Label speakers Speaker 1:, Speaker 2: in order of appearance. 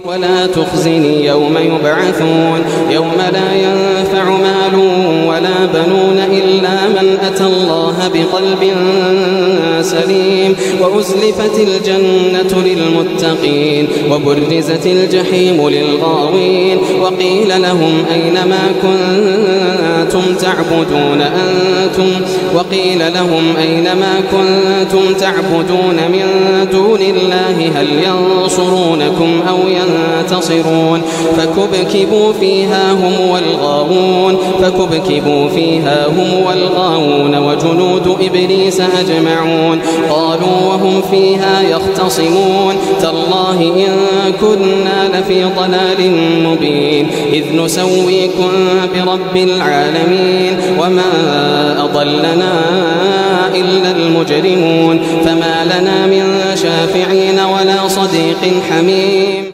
Speaker 1: ولا تخزني يوم يبعثون يوم لا ينفع مال ولا بنون إلا من أتى الله بقلب سليم وأزلفت الجنة للمتقين وبرزت الجحيم للغاوين وقيل لهم أين ما كنتم تعبدون من دون الله هل ينصرونكم أو ينتصرون فكبكبوا فيها هم والغاوون وجنود إبليس أجمعون قالوا وهم فيها يختصمون تالله إن كنا لفي ضلال مبين إذ نسويكم برب العالمين وما أضلنا إلا المجرمون فما لنا من شافعين ولا صديق حميم.